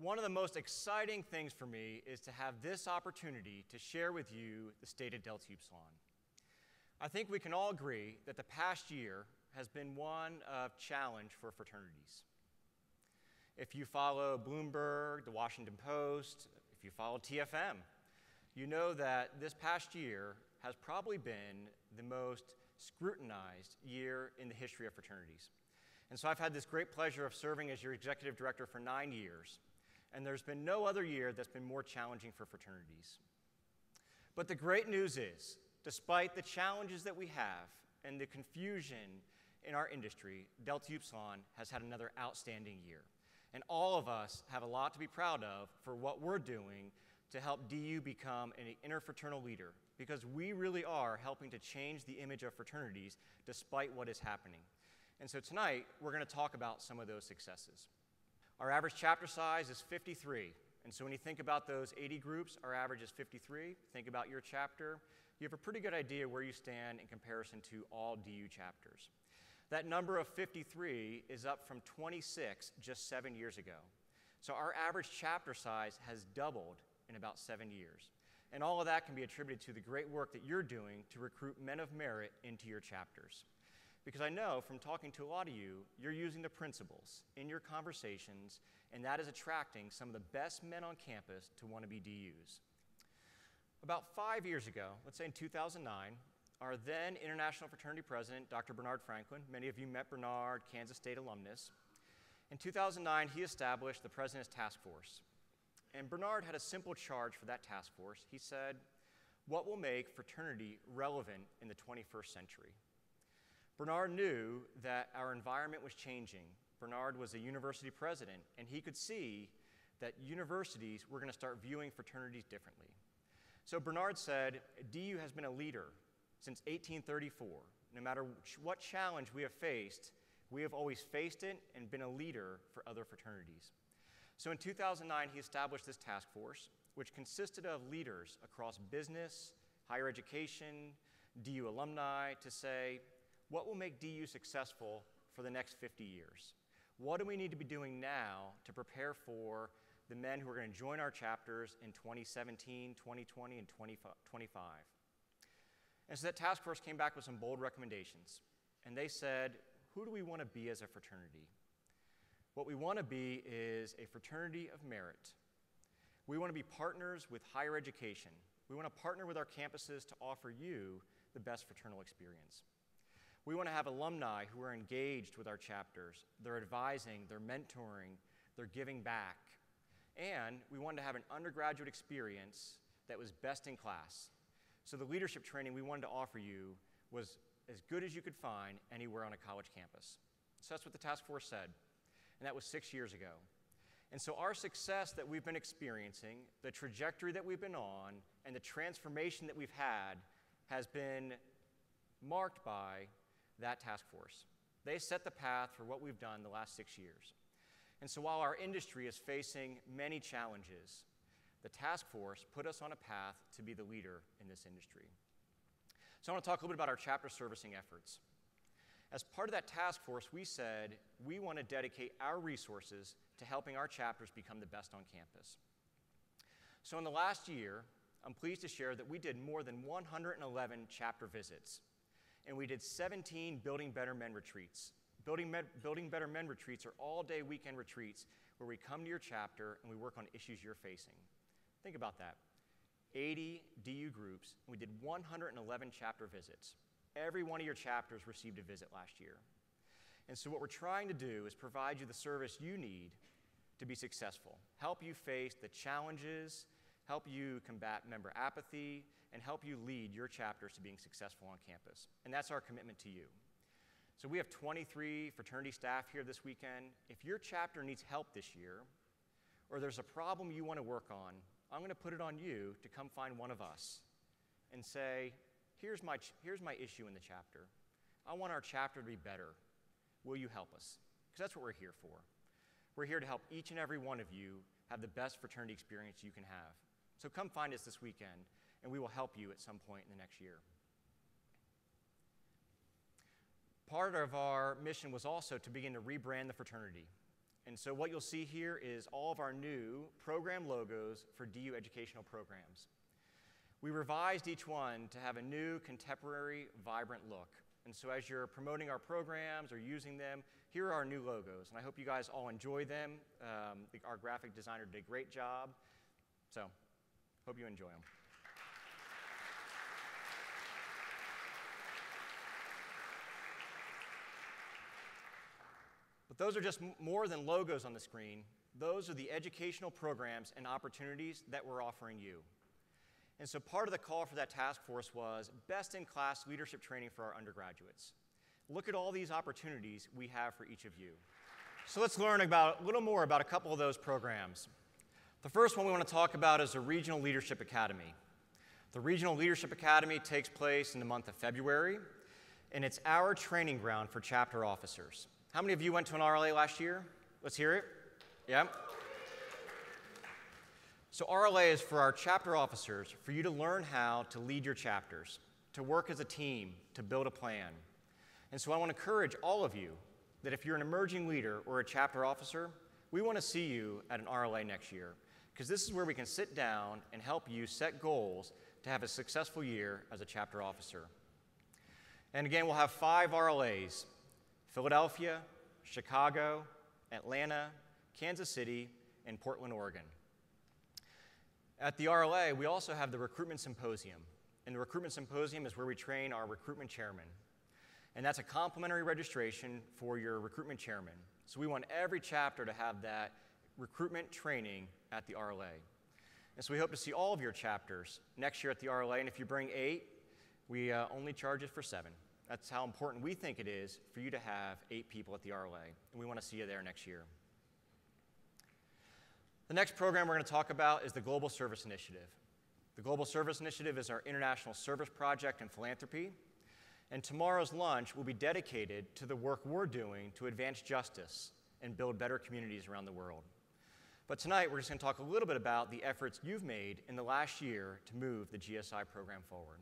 One of the most exciting things for me is to have this opportunity to share with you the State of Delta Upsilon. I think we can all agree that the past year has been one of challenge for fraternities. If you follow Bloomberg, the Washington Post, if you follow TFM, you know that this past year has probably been the most scrutinized year in the history of fraternities. And so I've had this great pleasure of serving as your executive director for 9 years. And there's been no other year that's been more challenging for fraternities. But the great news is, despite the challenges that we have and the confusion in our industry, Delta Upsilon has had another outstanding year. And all of us have a lot to be proud of for what we're doing to help DU become an interfraternal leader, because we really are helping to change the image of fraternities despite what is happening. And so tonight, we're going to talk about some of those successes. Our average chapter size is 53. And so when you think about those 80 groups, our average is 53. Think about your chapter. You have a pretty good idea where you stand in comparison to all DU chapters. That number of 53 is up from 26 just 7 years ago. So our average chapter size has doubled in about 7 years. And all of that can be attributed to the great work that you're doing to recruit men of merit into your chapters. Because I know from talking to a lot of you, you're using the principles in your conversations, and that is attracting some of the best men on campus to want to be DUs. About 5 years ago, let's say in 2009, our then International Fraternity President, Dr. Bernard Franklin, many of you met Bernard, Kansas State alumnus. In 2009, he established the President's Task Force. And Bernard had a simple charge for that task force. He said, what will make fraternity relevant in the 21st century? Bernard knew that our environment was changing. Bernard was a university president, and he could see that universities were going to start viewing fraternities differently. So Bernard said, DU has been a leader since 1834. No matter what challenge we have faced, we have always faced it and been a leader for other fraternities. So in 2009, he established this task force, which consisted of leaders across business, higher education, DU alumni, to say, what will make DU successful for the next 50 years? What do we need to be doing now to prepare for the men who are going to join our chapters in 2017, 2020, and 2025? And so that task force came back with some bold recommendations. And they said, who do we want to be as a fraternity? What we want to be is a fraternity of merit. We want to be partners with higher education. We want to partner with our campuses to offer you the best fraternal experience. We want to have alumni who are engaged with our chapters. They're advising, they're mentoring, they're giving back. And we wanted to have an undergraduate experience that was best in class. So the leadership training we wanted to offer you was as good as you could find anywhere on a college campus. So that's what the task force said. And that was 6 years ago. And so our success that we've been experiencing, the trajectory that we've been on, and the transformation that we've had has been marked by that task force. They set the path for what we've done the last 6 years. And so while our industry is facing many challenges, the task force put us on a path to be the leader in this industry. So I want to talk a little bit about our chapter servicing efforts. As part of that task force, we said we want to dedicate our resources to helping our chapters become the best on campus. So in the last year, I'm pleased to share that we did more than 111 chapter visits, and we did 17 Building Better Men retreats. Building Better Men retreats are all-day weekend retreats where we come to your chapter and we work on issues you're facing. Think about that. 80 DU groups, and we did 111 chapter visits. Every one of your chapters received a visit last year. And so what we're trying to do is provide you the service you need to be successful, help you face the challenges, help you combat member apathy, and help you lead your chapters to being successful on campus. And that's our commitment to you. So we have 23 fraternity staff here this weekend. If your chapter needs help this year, or there's a problem you want to work on, I'm going to put it on you to come find one of us and say, here's my issue in the chapter. I want our chapter to be better. Will you help us? Because that's what we're here for. We're here to help each and every one of you have the best fraternity experience you can have. So come find us this weekend, and we will help you at some point in the next year. Part of our mission was also to begin to rebrand the fraternity. And so what you'll see here is all of our new program logos for DU educational programs. We revised each one to have a new, contemporary, vibrant look. And so as you're promoting our programs or using them, here are our new logos. And I hope you guys all enjoy them. Our graphic designer did a great job. So hope you enjoy them. But those are just more than logos on the screen. Those are the educational programs and opportunities that we're offering you. And so part of the call for that task force was best-in-class leadership training for our undergraduates. Look at all these opportunities we have for each of you. So let's learn a little more about a couple of those programs. The first one we want to talk about is the Regional Leadership Academy. The Regional Leadership Academy takes place in the month of February, and it's our training ground for chapter officers. How many of you went to an RLA last year? Let's hear it. Yeah? So RLA is for our chapter officers, for you to learn how to lead your chapters, to work as a team, to build a plan. And so I want to encourage all of you that if you're an emerging leader or a chapter officer, we want to see you at an RLA next year, because this is where we can sit down and help you set goals to have a successful year as a chapter officer. And again, we'll have 5 RLAs: Philadelphia, Chicago, Atlanta, Kansas City, and Portland, Oregon. At the RLA, we also have the Recruitment Symposium. And the Recruitment Symposium is where we train our recruitment chairman. And that's a complimentary registration for your recruitment chairman. So we want every chapter to have that recruitment training at the RLA. And so we hope to see all of your chapters next year at the RLA. And if you bring 8, we only charge it for 7. That's how important we think it is for you to have 8 people at the RLA. And we want to see you there next year. The next program we're going to talk about is the Global Service Initiative. The Global Service Initiative is our international service project and philanthropy. And tomorrow's lunch will be dedicated to the work we're doing to advance justice and build better communities around the world. But tonight, we're just going to talk a little bit about the efforts you've made in the last year to move the GSI program forward.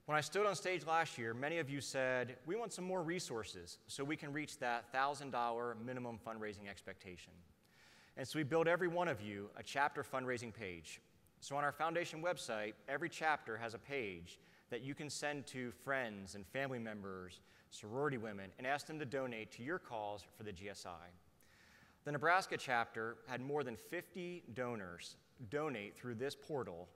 When I stood on stage last year, many of you said, we want some more resources so we can reach that $1,000 minimum fundraising expectation. And so we built every one of you a chapter fundraising page. So on our foundation website, every chapter has a page that you can send to friends and family members, sorority women, and ask them to donate to your cause for the GSI. The Nebraska chapter had more than 50 donors donate through this portal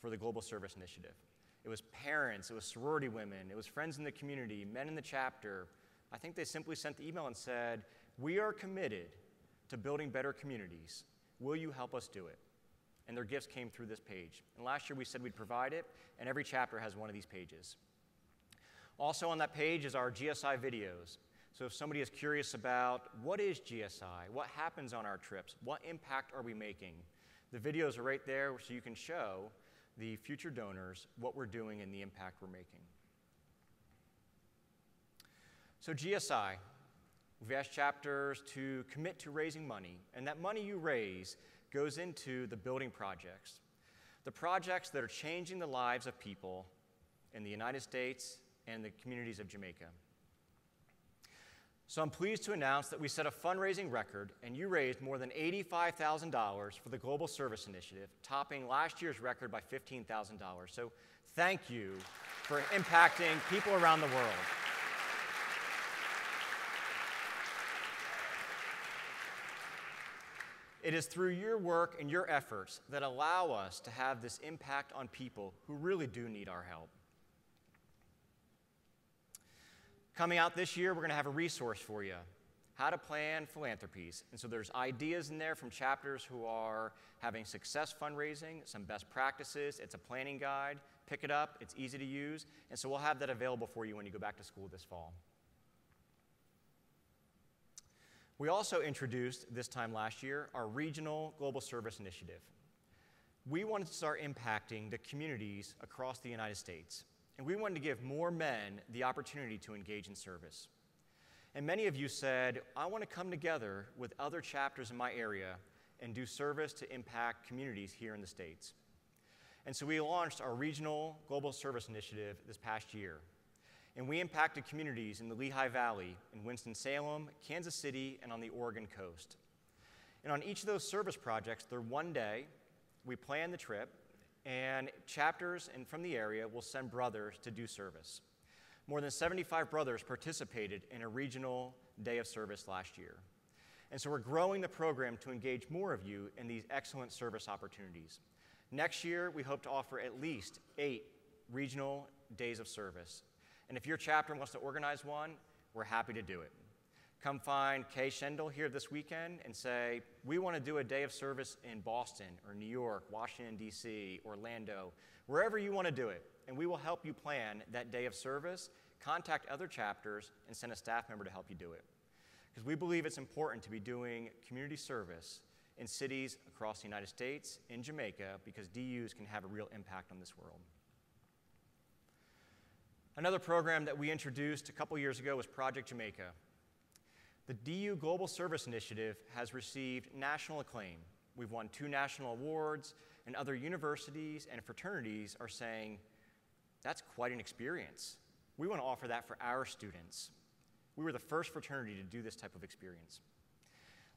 for the Global Service Initiative. It was parents, it was sorority women, it was friends in the community, men in the chapter. I think they simply sent the email and said, we are committed to building better communities. Will you help us do it? And their gifts came through this page. And last year we said we'd provide it, and every chapter has one of these pages. Also on that page is our GSI videos. So if somebody is curious about what is GSI, what happens on our trips, what impact are we making, the videos are right there so you can show the future donors what we're doing and the impact we're making. So GSI, we've asked chapters to commit to raising money, and that money you raise goes into the building projects. The projects that are changing the lives of people in the United States and the communities of Jamaica. So I'm pleased to announce that we set a fundraising record, and you raised more than $85,000 for the Global Service Initiative, topping last year's record by $15,000. So thank you for impacting people around the world. It is through your work and your efforts that allow us to have this impact on people who really do need our help. Coming out this year, we're going to have a resource for you, how to plan philanthropies. And so there's ideas in there from chapters who are having success fundraising, some best practices. It's a planning guide. Pick it up. It's easy to use. And so we'll have that available for you when you go back to school this fall. We also introduced, this time last year, our Regional Global Service Initiative. We wanted to start impacting the communities across the United States, and we wanted to give more men the opportunity to engage in service. And many of you said, I want to come together with other chapters in my area and do service to impact communities here in the States. And so we launched our Regional Global Service Initiative this past year. And we impacted communities in the Lehigh Valley, in Winston-Salem, Kansas City, and on the Oregon coast. And on each of those service projects, they're one day, we plan the trip, and chapters from the area will send brothers to do service. More than 75 brothers participated in a regional day of service last year. And so we're growing the program to engage more of you in these excellent service opportunities. Next year, we hope to offer at least 8 regional days of service. And if your chapter wants to organize one, we're happy to do it. Come find Kay Schendel here this weekend and say, we want to do a day of service in Boston or New York, Washington, D.C., Orlando, wherever you want to do it. And we will help you plan that day of service, contact other chapters, and send a staff member to help you do it. Because we believe it's important to be doing community service in cities across the United States, in Jamaica, because DUs can have a real impact on this world. Another program that we introduced a couple years ago was Project Jamaica. The DU Global Service Initiative has received national acclaim. We've won 2 national awards, and other universities and fraternities are saying, that's quite an experience. We want to offer that for our students. We were the first fraternity to do this type of experience.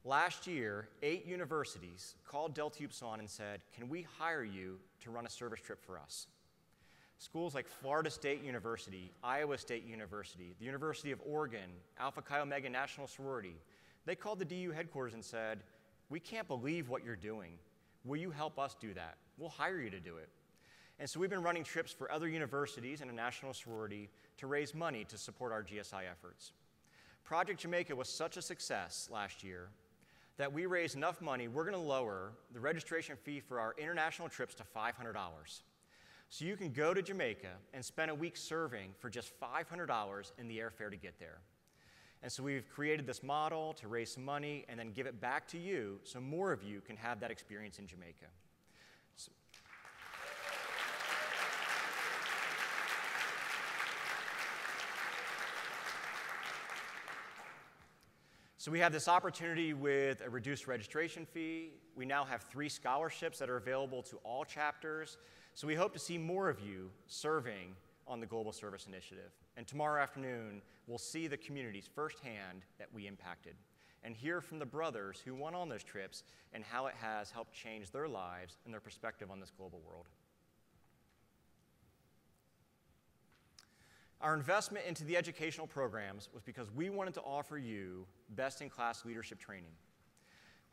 Last year, 8 universities called Delta Upsilon and said, can we hire you to run a service trip for us? Schools like Florida State University, Iowa State University, the University of Oregon, Alpha Chi Omega National Sorority, they called the DU headquarters and said, we can't believe what you're doing. Will you help us do that? We'll hire you to do it. And so we've been running trips for other universities and a national sorority to raise money to support our GSI efforts. Project Jamaica was such a success last year that we raised enough money, we're going to lower the registration fee for our international trips to $500. So you can go to Jamaica and spend a week serving for just $500 in the airfare to get there. And so we've created this model to raise some money and then give it back to you so more of you can have that experience in Jamaica. So we have this opportunity with a reduced registration fee. We now have 3 scholarships that are available to all chapters. So we hope to see more of you serving on the Global Service Initiative. And tomorrow afternoon, we'll see the communities firsthand that we impacted and hear from the brothers who went on those trips and how it has helped change their lives and their perspective on this global world. Our investment into the educational programs was because we wanted to offer you best-in-class leadership training.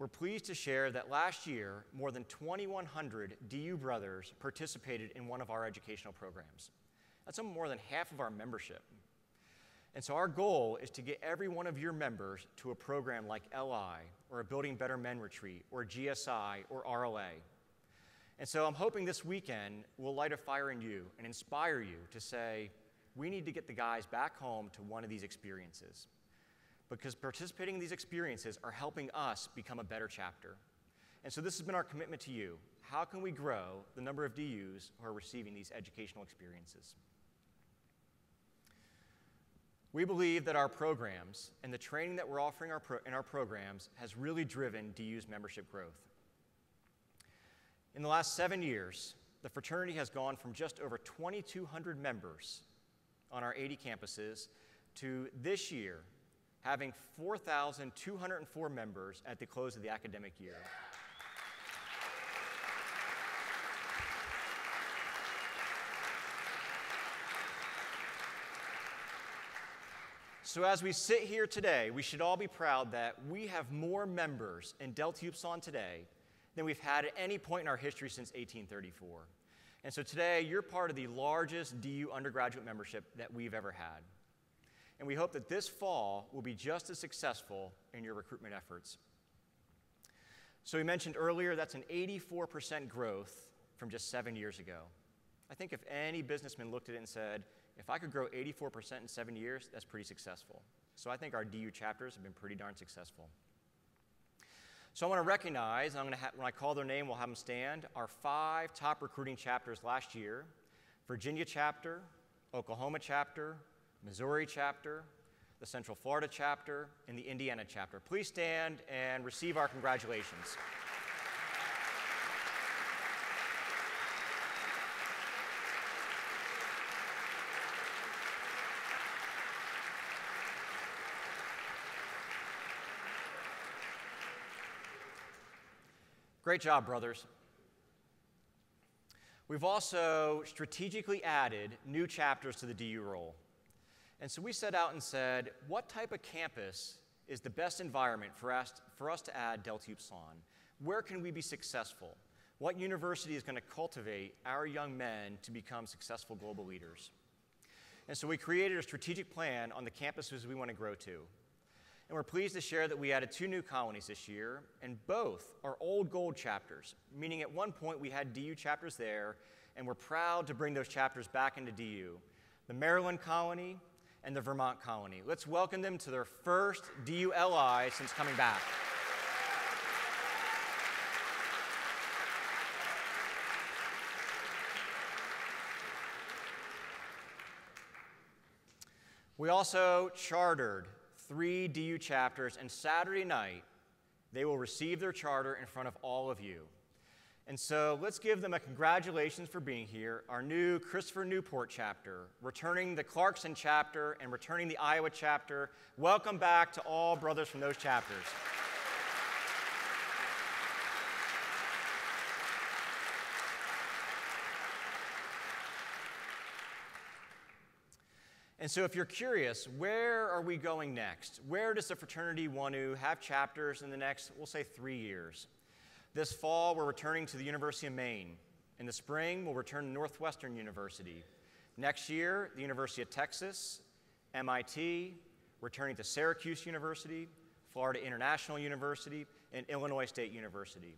We're pleased to share that last year, more than 2,100 DU brothers participated in one of our educational programs. That's more than half of our membership. And so our goal is to get every one of your members to a program like LI, or a Building Better Men Retreat, or GSI, or RLA. And so I'm hoping this weekend will light a fire in you and inspire you to say, we need to get the guys back home to one of these experiences. Because participating in these experiences are helping us become a better chapter. And so this has been our commitment to you. How can we grow the number of DUs who are receiving these educational experiences? We believe that our programs and the training that we're offering in our programs has really driven DU's membership growth. In the last 7 years, the fraternity has gone from just over 2,200 members on our 80 campuses to this year having 4,204 members at the close of the academic year. So as we sit here today, we should all be proud that we have more members in Delta Upsilon today than we've had at any point in our history since 1834. And so today, you're part of the largest DU undergraduate membership that we've ever had. And we hope that this fall will be just as successful in your recruitment efforts. So we mentioned earlier, that's an 84% growth from just 7 years ago. I think if any businessman looked at it and said, if I could grow 84% in 7 years, that's pretty successful. So I think our DU chapters have been pretty darn successful. So I want to recognize, and when I call their name, we'll have them stand, our 5 top recruiting chapters last year: Virginia chapter, Oklahoma chapter, Missouri chapter, the Central Florida chapter, and the Indiana chapter. Please stand and receive our congratulations. Great job, brothers. We've also strategically added new chapters to the DU roll. And so we set out and said, what type of campus is the best environment for us to add Delta Upsilon? Where can we be successful? What university is going to cultivate our young men to become successful global leaders? And so we created a strategic plan on the campuses we want to grow to. And we're pleased to share that we added 2 new colonies this year, and both are old gold chapters, meaning at one point we had DU chapters there, and we're proud to bring those chapters back into DU. The Maryland colony and the Vermont colony. Let's welcome them to their first DU LI since coming back. We also chartered 3 DU chapters, and Saturday night, they will receive their charter in front of all of you. And so let's give them a congratulations for being here. Our new Christopher Newport chapter, returning the Clarkson chapter, and returning the Iowa chapter. Welcome back to all brothers from those chapters. And so if you're curious, where are we going next? Where does the fraternity want to have chapters in the next, we'll say, 3 years? This fall, we're returning to the University of Maine. In the spring, we'll return to Northwestern University. Next year, the University of Texas, MIT, returning to Syracuse University, Florida International University, and Illinois State University.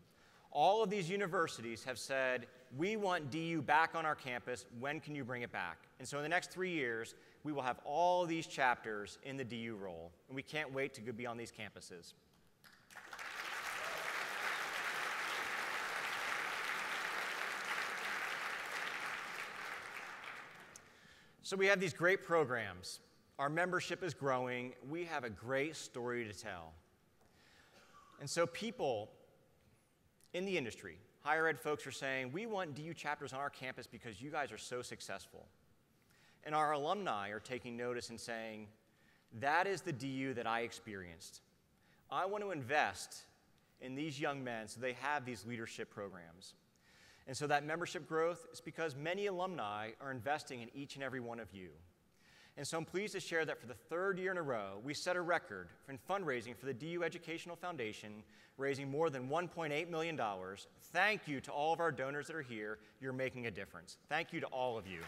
All of these universities have said, we want DU back on our campus. When can you bring it back? And so in the next 3 years, we will have all of these chapters in the DU roll, and we can't wait to be on these campuses. So we have these great programs. Our membership is growing. We have a great story to tell. And so people in the industry, higher ed folks are saying, we want DU chapters on our campus because you guys are so successful. And our alumni are taking notice and saying, that is the DU that I experienced. I want to invest in these young men so they have these leadership programs. And so that membership growth is because many alumni are investing in each and every one of you. And so I'm pleased to share that for the 3rd year in a row, we set a record in fundraising for the DU Educational Foundation, raising more than $1.8 million. Thank you to all of our donors that are here. You're making a difference. Thank you to all of you.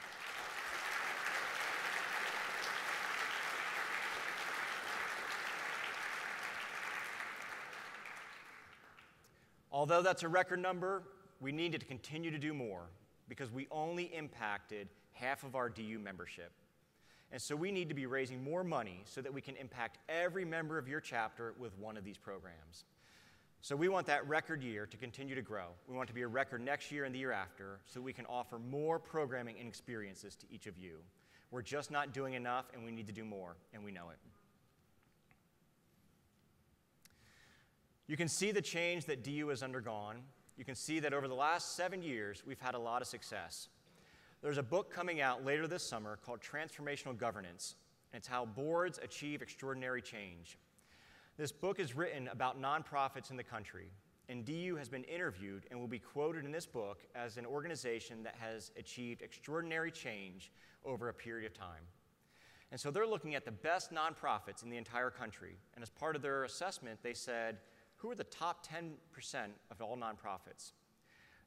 Although that's a record number, we needed to continue to do more because we only impacted half of our DU membership. And so we need to be raising more money so that we can impact every member of your chapter with one of these programs. So we want that record year to continue to grow. We want it to be a record next year and the year after so we can offer more programming and experiences to each of you. We're just not doing enough, and we need to do more, and we know it. You can see the change that DU has undergone. You can see that over the last 7 years, we've had a lot of success. There's a book coming out later this summer called Transformational Governance, and it's how boards achieve extraordinary change. This book is written about nonprofits in the country, and DU has been interviewed and will be quoted in this book as an organization that has achieved extraordinary change over a period of time. And so they're looking at the best nonprofits in the entire country, and as part of their assessment, they said, who are the top 10% of all nonprofits?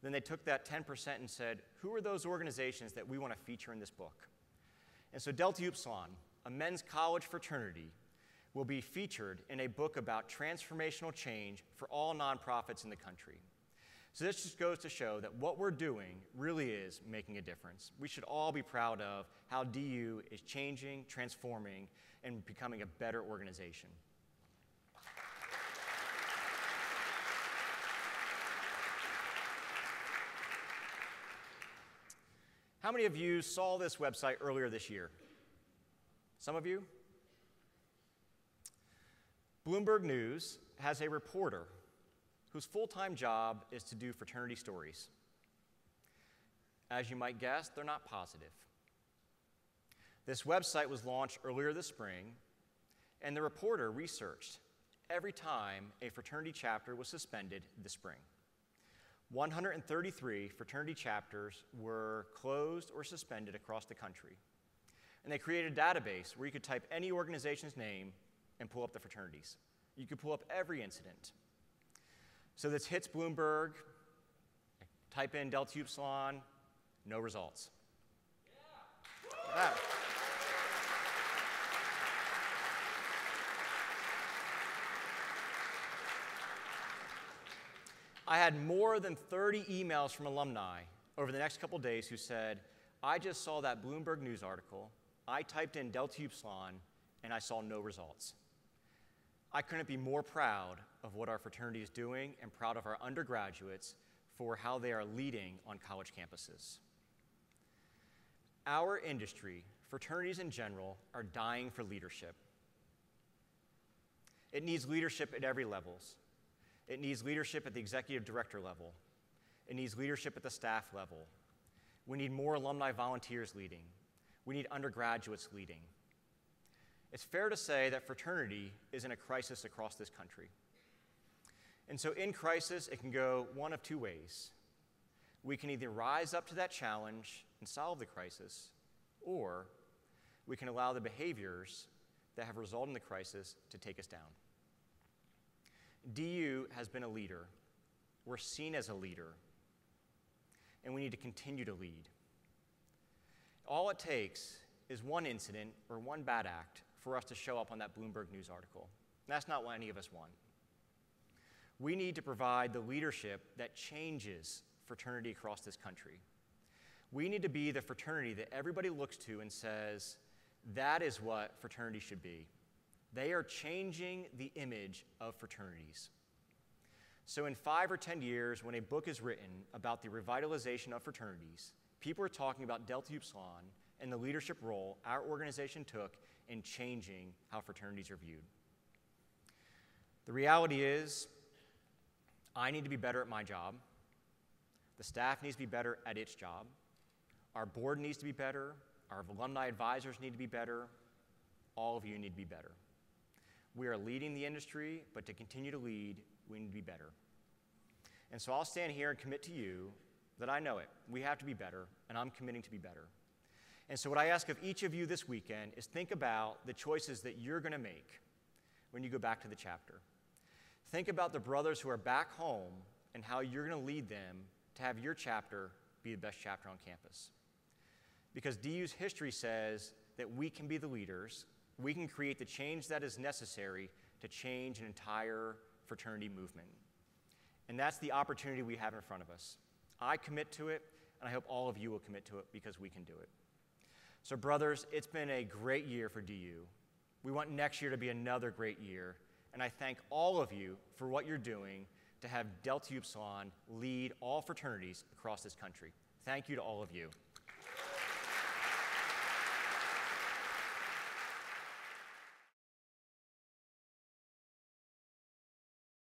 Then they took that 10% and said, who are those organizations that we want to feature in this book? And so Delta Upsilon, a men's college fraternity, will be featured in a book about transformational change for all nonprofits in the country. So this just goes to show that what we're doing really is making a difference. We should all be proud of how DU is changing, transforming, and becoming a better organization. How many of you saw this website earlier this year? Some of you? Bloomberg News has a reporter whose full-time job is to do fraternity stories. As you might guess, they're not positive. This website was launched earlier this spring, and the reporter researched every time a fraternity chapter was suspended this spring. 133 fraternity chapters were closed or suspended across the country. And they created a database where you could type any organization's name and pull up the fraternities. You could pull up every incident. So this hits Bloomberg, type in Delta Upsilon, no results. Yeah. I had more than 30 emails from alumni over the next couple days who said, I just saw that Bloomberg News article, I typed in Delta Upsilon, and I saw no results. I couldn't be more proud of what our fraternity is doing and proud of our undergraduates for how they are leading on college campuses. Our industry, fraternities in general, are dying for leadership. It needs leadership at every level. It needs leadership at the executive director level. It needs leadership at the staff level. We need more alumni volunteers leading. We need undergraduates leading. It's fair to say that fraternity is in a crisis across this country. And so in crisis, it can go one of two ways. We can either rise up to that challenge and solve the crisis, or we can allow the behaviors that have resulted in the crisis to take us down. DU has been a leader. We're seen as a leader. And we need to continue to lead. All it takes is one incident or one bad act for us to show up on that Bloomberg News article. That's not what any of us want. We need to provide the leadership that changes fraternity across this country. We need to be the fraternity that everybody looks to and says, that is what fraternity should be. They are changing the image of fraternities. So in 5 or 10 years, when a book is written about the revitalization of fraternities, people are talking about Delta Upsilon and the leadership role our organization took in changing how fraternities are viewed. The reality is, I need to be better at my job. The staff needs to be better at its job. Our board needs to be better. Our alumni advisors need to be better. All of you need to be better. We are leading the industry, but to continue to lead, we need to be better. And so I'll stand here and commit to you that I know it. We have to be better, and I'm committing to be better. And so what I ask of each of you this weekend is think about the choices that you're going to make when you go back to the chapter. Think about the brothers who are back home and how you're going to lead them to have your chapter be the best chapter on campus. Because DU's history says that we can be the leaders. We can create the change that is necessary to change an entire fraternity movement. And that's the opportunity we have in front of us. I commit to it, and I hope all of you will commit to it because we can do it. So brothers, it's been a great year for DU. We want next year to be another great year, and I thank all of you for what you're doing to have Delta Upsilon lead all fraternities across this country. Thank you to all of you.